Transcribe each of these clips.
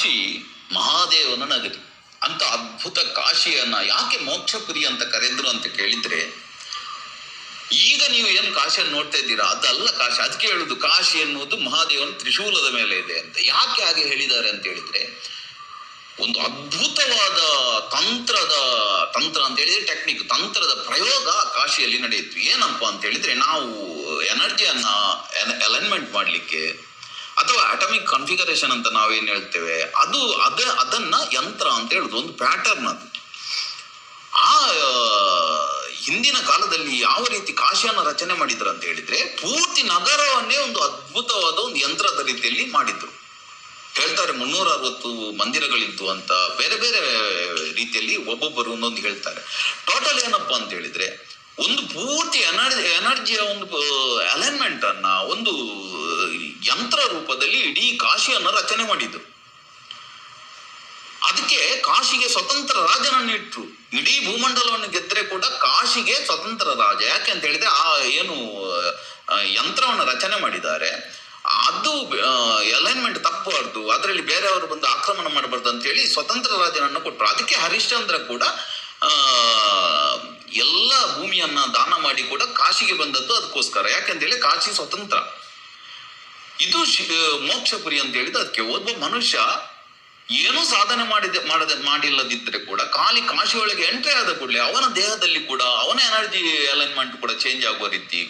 ಕಾಶಿ ಮಹಾದೇವನ ನಗರಿ. ಅಂತ ಅದ್ಭುತ ಕಾಶಿಯನ್ನ ಯಾಕೆ ಮೋಕ್ಷಪುರಿ ಅಂತ ಕರೆದ್ರು ಅಂತ ಕೇಳಿದ್ರೆ, ಈಗ ನೀವು ಏನು ಕಾಶಿಯನ್ನು ನೋಡ್ತಾ ಇದ್ದೀರಾ ಅದಲ್ಲ ಕಾಶಿ. ಅದಕ್ಕೆ ಹೇಳುದು ಕಾಶಿ ಎನ್ನುವುದು ಮಹಾದೇವನ ತ್ರಿಶೂಲದ ಮೇಲೆ ಇದೆ ಅಂತ. ಯಾಕೆ ಹಾಗೆ ಹೇಳಿದ್ದಾರೆ ಅಂತ ಹೇಳಿದ್ರೆ, ಒಂದು ಅದ್ಭುತವಾದ ತಂತ್ರ ಅಂತ ಹೇಳಿದ್ರೆ ಟೆಕ್ನಿಕ್, ತಂತ್ರದ ಪ್ರಯೋಗ ಕಾಶಿಯಲ್ಲಿ ನಡೆಯಿತು. ಏನಪ್ಪ ಅಂತ ಹೇಳಿದ್ರೆ, ನಾವು ಎನರ್ಜಿಯನ್ನ ಅಲೈನ್ಮೆಂಟ್ ಮಾಡ್ಲಿಕ್ಕೆ ಅಥವಾ ಅಟಮಿಕ್ ಕಾನ್ಫಿಗರೇಷನ್ ಅಂತ ನಾವೇನ್ ಹೇಳ್ತೇವೆ, ಅದನ್ನ ಯಂತ್ರ ಅಂತ ಹೇಳುದು, ಒಂದು ಪ್ಯಾಟರ್ನ್ ಅದು. ಆ ಹಿಂದಿನ ಕಾಲದಲ್ಲಿ ಯಾವ ರೀತಿ ಕಾಶಿಯನ್ನು ರಚನೆ ಮಾಡಿದ್ರು ಅಂತ ಹೇಳಿದ್ರೆ, ಪೂರ್ತಿ ನಗರವನ್ನೇ ಒಂದು ಅದ್ಭುತವಾದ ಒಂದು ಯಂತ್ರದ ರೀತಿಯಲ್ಲಿ ಮಾಡಿದ್ರು. ಹೇಳ್ತಾರೆ 360 ಮಂದಿರಗಳಿದ್ದು ಅಂತ, ಬೇರೆ ಬೇರೆ ರೀತಿಯಲ್ಲಿ ಒಬ್ಬೊಬ್ಬರು ಒಂದೊಂದು ಹೇಳ್ತಾರೆ. ಟೋಟಲ್ ಏನಪ್ಪಾ ಅಂತ ಹೇಳಿದ್ರೆ, ಒಂದು ಪೂರ್ತಿ ಎನರ್ಜಿಯ ಒಂದು ಅಲೈನ್ಮೆಂಟ್ ಅನ್ನ ಒಂದು ಯಂತ್ರ ರೂಪದಲ್ಲಿ ಇಡೀ ಕಾಶಿಯನ್ನು ರಚನೆ ಮಾಡಿದ್ರು. ಅದಕ್ಕೆ ಕಾಶಿಗೆ ಸ್ವತಂತ್ರ ರಾಜನನ್ನು ಇಟ್ರು. ಇಡೀ ಭೂಮಂಡಲವನ್ನು ಗೆದ್ರೆ ಕೂಡ ಕಾಶಿಗೆ ಸ್ವತಂತ್ರ ರಾಜ. ಯಾಕೆ ಅಂತ ಹೇಳಿದ್ರೆ, ಆ ಏನು ಯಂತ್ರವನ್ನು ರಚನೆ ಮಾಡಿದ್ದಾರೆ ಅದು ಅಲೈನ್ಮೆಂಟ್ ತಪ್ಪಬಾರ್ದು, ಅದರಲ್ಲಿ ಬೇರೆಯವರು ಬಂದು ಆಕ್ರಮಣ ಮಾಡಬಾರ್ದು ಅಂತ ಹೇಳಿ ಸ್ವತಂತ್ರ ರಾಜನನ್ನು ಕೊಟ್ಟರು. ಅದಕ್ಕೆ ಹರಿಶ್ಚಂದ್ರ ಕೂಡ ಎಲ್ಲ ಭೂಮಿಯನ್ನ ದಾನ ಮಾಡಿ ಕೂಡ ಕಾಶಿಗೆ ಬಂದದ್ದು ಅದಕ್ಕೋಸ್ಕರ. ಯಾಕೆಂತೇಳಿ ಕಾಶಿ ಸ್ವತಂತ್ರ. ಇದು ಮೋಕ್ಷಪುರಿ ಅಂತ ಹೇಳಿದ ಅದಕ್ಕೆ. ಒಬ್ಬ ಮನುಷ್ಯ ಏನೂ ಸಾಧನೆ ಮಾಡಿಲ್ಲದಿದ್ರೆ ಕೂಡ ಖಾಲಿ ಕಾಶಿ ಒಳಗೆ ಎಂಟ್ರಿ ಆದ ಕೂಡಲೇ ಅವನ ದೇಹದಲ್ಲಿ ಕೂಡ ಅವನ ಎನರ್ಜಿ ಅಲೈನ್ಮೆಂಟ್ ಕೂಡ ಚೇಂಜ್ ಆಗುವ ರೀತಿ,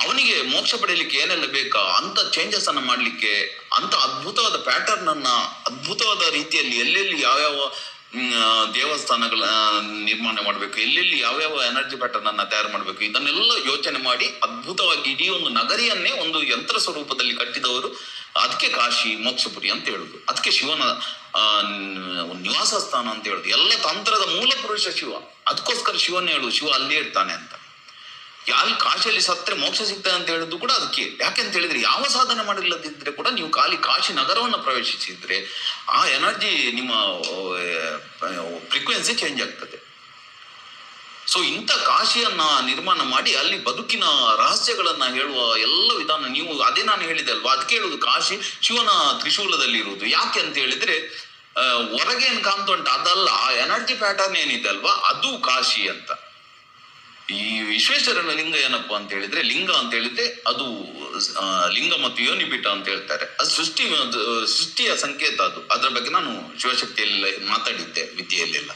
ಅವನಿಗೆ ಮೋಕ್ಷ ಪಡೆಯಲಿಕ್ಕೆ ಏನೆಲ್ಲ ಬೇಕಾ ಅಂತ ಚೇಂಜಸ್ ಅನ್ನ ಮಾಡ್ಲಿಕ್ಕೆ, ಅಂತ ಅದ್ಭುತವಾದ ಪ್ಯಾಟರ್ನ್ ಅನ್ನ ಅದ್ಭುತವಾದ ರೀತಿಯಲ್ಲಿ ಎಲ್ಲೆಲ್ಲಿ ಯಾವ್ಯಾವ ದೇವಸ್ಥಾನಗಳ ನಿರ್ಮಾಣ ಮಾಡಬೇಕು, ಎಲ್ಲೆಲ್ಲಿ ಯಾವ್ಯಾವ ಎನರ್ಜಿ ಪ್ಯಾಟರ್ನ್ ಅನ್ನ ತಯಾರು ಮಾಡಬೇಕು, ಇದನ್ನೆಲ್ಲ ಯೋಚನೆ ಮಾಡಿ ಅದ್ಭುತವಾಗಿ ಇಡೀ ಒಂದು ನಗರಿಯನ್ನೇ ಒಂದು ಯಂತ್ರ ಸ್ವರೂಪದಲ್ಲಿ ಕಟ್ಟಿದವರು. ಅದಕ್ಕೆ ಕಾಶಿ ಮೋಕ್ಷಪುರಿ ಅಂತ ಹೇಳುದು. ಅದಕ್ಕೆ ಶಿವನ ನಿವಾಸ ಸ್ಥಾನ ಅಂತ ಹೇಳುದು. ಎಲ್ಲ ತಂತ್ರದ ಮೂಲ ಪುರುಷ ಶಿವ. ಅದಕ್ಕೋಸ್ಕರ ಶಿವನ್ ಹೇಳುದು ಶಿವ ಅಲ್ಲೇ ಇರ್ತಾನೆ ಅಂತ. ಅಲ್ಲಿ ಕಾಶಿಯಲ್ಲಿ ಸತ್ರೆ ಮೋಕ್ಷ ಸಿಗ್ತದೆ ಅಂತ ಹೇಳುದು ಕೂಡ ಅದಕ್ಕೆ. ಯಾಕೆಂತ ಹೇಳಿದ್ರೆ, ಯಾವ ಸಾಧನೆ ಮಾಡಿಲ್ಲದಿದ್ರೆ ಕೂಡ ನೀವು ಖಾಲಿ ಕಾಶಿ ನಗರವನ್ನು ಪ್ರವೇಶಿಸಿದ್ರೆ ಆ ಎನರ್ಜಿ ನಿಮ್ಮ ಫ್ರೀಕ್ವೆನ್ಸಿ ಚೇಂಜ್ ಆಗ್ತದೆ. ಸೊ ಇಂಥ ಕಾಶಿಯನ್ನ ನಿರ್ಮಾಣ ಮಾಡಿ ಅಲ್ಲಿ ಬದುಕಿನ ರಹಸ್ಯಗಳನ್ನ ಹೇಳುವ ಎಲ್ಲ ವಿಧಾನ, ನೀವು ಅದೇ ನಾನು ಹೇಳಿದೆ ಅಲ್ವಾ, ಅದಕ್ಕೆ ಹೇಳುದು ಕಾಶಿ ಶಿವನ ತ್ರಿಶೂಲದಲ್ಲಿ ಇರುವುದು. ಯಾಕೆ ಅಂತ ಹೇಳಿದ್ರೆ, ಹೊರಗೆ ಏನ್ ಕಾಣ್ತಾ ಉಂಟು ಅದಲ್ಲ, ಆ ಎನರ್ಜಿ ಪ್ಯಾಟರ್ನ್ ಏನಿದೆ ಅಲ್ವಾ ಅದು ಕಾಶಿ ಅಂತ. ಈ ವಿಶ್ವೇಶ್ವರನ ಲಿಂಗ ಏನಪ್ಪಾ ಅಂತ ಹೇಳಿದ್ರೆ, ಲಿಂಗ ಅಂತ ಹೇಳಿದ್ರೆ ಅದು ಲಿಂಗ ಮತ್ತು ಯೋನಿಪೀಠ ಅಂತ ಹೇಳ್ತಾರೆ. ಅದು ಸೃಷ್ಟಿಯ ಸಂಕೇತ. ಅದು ಅದರ ಬಗ್ಗೆ ನಾನು ಶಿವಶಕ್ತಿಯಲ್ಲಿ ಮಾತಾಡಿದ್ದೆ, ವಿದ್ಯೆಯಲ್ಲೆಲ್ಲ.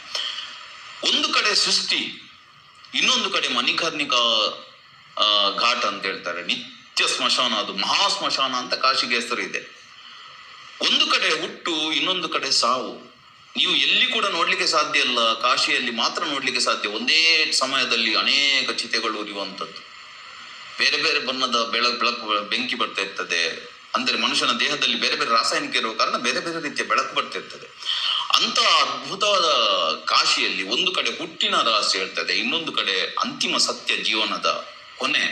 ಒಂದು ಕಡೆ ಸೃಷ್ಟಿ, ಇನ್ನೊಂದು ಕಡೆ ಮಣಿಕರ್ಣಿಕಾ ಘಾಟ್ ಅಂತ ಹೇಳ್ತಾರೆ, ನಿತ್ಯ ಸ್ಮಶಾನ. ಅದು ಮಹಾ ಸ್ಮಶಾನ ಅಂತ ಕಾಶಿಗೆ ಹೆಸರು ಇದೆ. ಒಂದು ಕಡೆ ಹುಟ್ಟು, ಇನ್ನೊಂದು ಕಡೆ ಸಾವು. ನೀವು ಎಲ್ಲಿ ಕೂಡ ನೋಡ್ಲಿಕ್ಕೆ ಸಾಧ್ಯ ಇಲ್ಲ, ಕಾಶಿಯಲ್ಲಿ ಮಾತ್ರ ನೋಡ್ಲಿಕ್ಕೆ ಸಾಧ್ಯ. ಒಂದೇ ಸಮಯದಲ್ಲಿ ಅನೇಕ ಚಿತೆಗಳು ಉರಿಯುವಂಥದ್ದು, ಬೇರೆ ಬೇರೆ ಬಣ್ಣದ ಬೆಳಕು ಬೆಂಕಿ ಬರ್ತಾ ಇರ್ತದೆ. ಅಂದ್ರೆ ಮನುಷ್ಯನ ದೇಹದಲ್ಲಿ ಬೇರೆ ಬೇರೆ ರಾಸಾಯನಿಕ ಇರುವ ಕಾರಣ ಬೇರೆ ಬೇರೆ ರೀತಿಯ ಬೆಳಕು ಬರ್ತಾ ಇರ್ತದೆ. ಅಂತ ಅದ್ಭುತವಾದ ಕಾಶಿಯಲ್ಲಿ ಒಂದು ಕಡೆ ಹುಟ್ಟಿನ ರಹಸ್ಯ ಇರ್ತದೆ, ಇನ್ನೊಂದು ಕಡೆ ಅಂತಿಮ ಸತ್ಯ ಜೀವನದ ಕೊನೆ.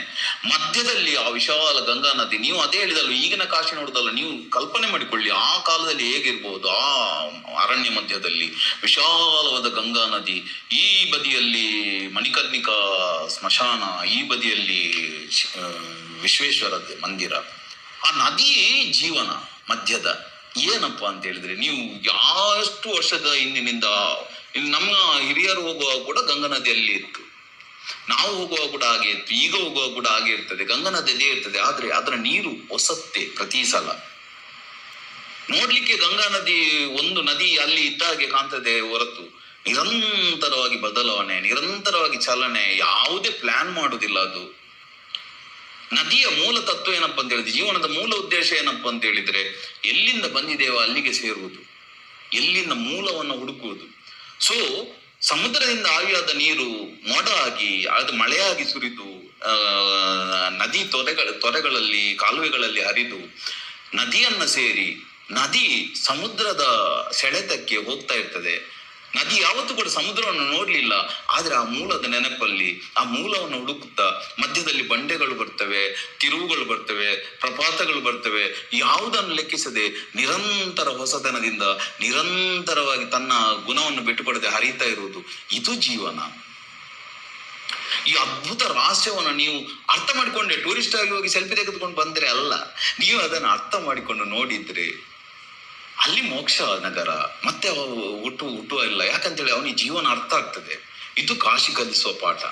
ಮಧ್ಯದಲ್ಲಿ ಆ ವಿಶಾಲ ಗಂಗಾ ನದಿ. ನೀವು ಅದೇ ಹೇಳಿದಲ್ಲ, ಈಗಿನ ಕಾಶಿ ನೋಡುದಲ್ಲ, ನೀವು ಕಲ್ಪನೆ ಮಾಡಿಕೊಳ್ಳಿ ಆ ಕಾಲದಲ್ಲಿ ಹೇಗಿರ್ಬೋದು. ಆ ಅರಣ್ಯ ಮಧ್ಯದಲ್ಲಿ ವಿಶಾಲವಾದ ಗಂಗಾ ನದಿ, ಈ ಬದಿಯಲ್ಲಿ ಮಣಿಕರ್ಣಿಕಾ ಸ್ಮಶಾನ, ಈ ಬದಿಯಲ್ಲಿ ವಿಶ್ವೇಶ್ವರ ಮಂದಿರ. ಆ ನದಿ ಜೀವನ ಮಧ್ಯದ ಏನಪ್ಪಾ ಅಂತ ಹೇಳಿದ್ರೆ, ನೀವು ಎಷ್ಟು ವರ್ಷದ ಹಿಂದಿನಿಂದ ನಮ್ಮ ಹಿರಿಯರು ಹೋಗುವಾಗ ಕೂಡ ಗಂಗಾ ನದಿಯಲ್ಲಿ ಇತ್ತು, ನಾವು ಹೋಗುವಾಗ ಕೂಡ ಹಾಗೆ ಇತ್ತು, ಈಗ ಹೋಗುವಾಗ ಕೂಡ ಹಾಗೆ ಇರ್ತದೆ. ಗಂಗಾ ನದಿ ಇರ್ತದೆ, ಆದ್ರೆ ಅದರ ನೀರು ಹೊಸತ್ತೆ ಪ್ರತಿ ಸಲ. ನೋಡ್ಲಿಕ್ಕೆ ಗಂಗಾ ನದಿ ಒಂದು ನದಿ ಅಲ್ಲಿ ಇದ್ದಾಗೆ ಕಾಣ್ತದೆ ಹೊರತು ನಿರಂತರವಾಗಿ ಬದಲಾವಣೆ, ನಿರಂತರವಾಗಿ ಚಲನೆ, ಯಾವುದೇ ಪ್ಲಾನ್ ಮಾಡುದಿಲ್ಲ ಅದು. ನದಿಯ ಮೂಲ ತತ್ವ ಏನಪ್ಪಾ ಅಂತ ಹೇಳಿದ್ರೆ, ಜೀವನದ ಮೂಲ ಉದ್ದೇಶ ಏನಪ್ಪಾ ಅಂತ ಹೇಳಿದ್ರೆ, ಎಲ್ಲಿಂದ ಬಂದಿದ್ದೇವೋ ಅಲ್ಲಿಗೆ ಸೇರುವುದು, ಎಲ್ಲಿಂದ ಮೂಲವನ್ನು ಹುಡುಕುವುದು. ಸೊ ಸಮುದ್ರದಿಂದ ಆವಿಯಾದ ನೀರು ಮೋಡ ಆಗಿ ಅದು ಮಳೆಯಾಗಿ ಸುರಿದು ನದಿ ತೊರೆಗಳಲ್ಲಿ ಕಾಲುವೆಗಳಲ್ಲಿ ಹರಿದು ನದಿಯನ್ನ ಸೇರಿ, ನದಿ ಸಮುದ್ರದ ಸೆಳೆತಕ್ಕೆ ಹೋಗ್ತಾ ಇರ್ತದೆ. ನದಿ ಯಾವತ್ತೂ ಕೂಡ ಸಮುದ್ರವನ್ನು ನೋಡ್ಲಿಲ್ಲ, ಆದ್ರೆ ಆ ಮೂಲದ ನೆನಪಲ್ಲಿ ಆ ಮೂಲವನ್ನು ಹುಡುಕುತ್ತಾ ಮಧ್ಯದಲ್ಲಿ ಬಂಡೆಗಳು ಬರ್ತವೆ, ತಿರುವುಗಳು ಬರ್ತವೆ, ಪ್ರಪಾತಗಳು ಬರ್ತವೆ. ಯಾವುದನ್ನು ಲೆಕ್ಕಿಸದೆ ನಿರಂತರ ಹೊಸತನದಿಂದ ನಿರಂತರವಾಗಿ ತನ್ನ ಗುಣವನ್ನು ಬಿಟ್ಟುಕೊಡದೆ ಹರಿತಾ ಇರುವುದು, ಇದು ಜೀವನ. ಈ ಅದ್ಭುತ ರಹಸ್ಯವನ್ನು ನೀವು ಅರ್ಥ ಮಾಡಿಕೊಂಡ್ರೆ, ಟೂರಿಸ್ಟ್ ಆಗಿ ಹೋಗಿ ಸೆಲ್ಫಿ ತೆಗೆದುಕೊಂಡು ಬಂದ್ರೆ ಅಲ್ಲ, ನೀವು ಅದನ್ನು ಅರ್ಥ ಮಾಡಿಕೊಂಡು ನೋಡಿದ್ರೆ ಅಲ್ಲಿ ಮೋಕ್ಷ ನಗರ ಮತ್ತೆ ಹುಟ್ಟುವ ಇಲ್ಲ, ಯಾಕಂತೇಳಿ ಅವನಿಗೆ ಜೀವನ ಅರ್ಥ ಆಗ್ತದೆ. ಇದು ಕಾಶಿ ಕಲಿಸುವ ಪಾಠ.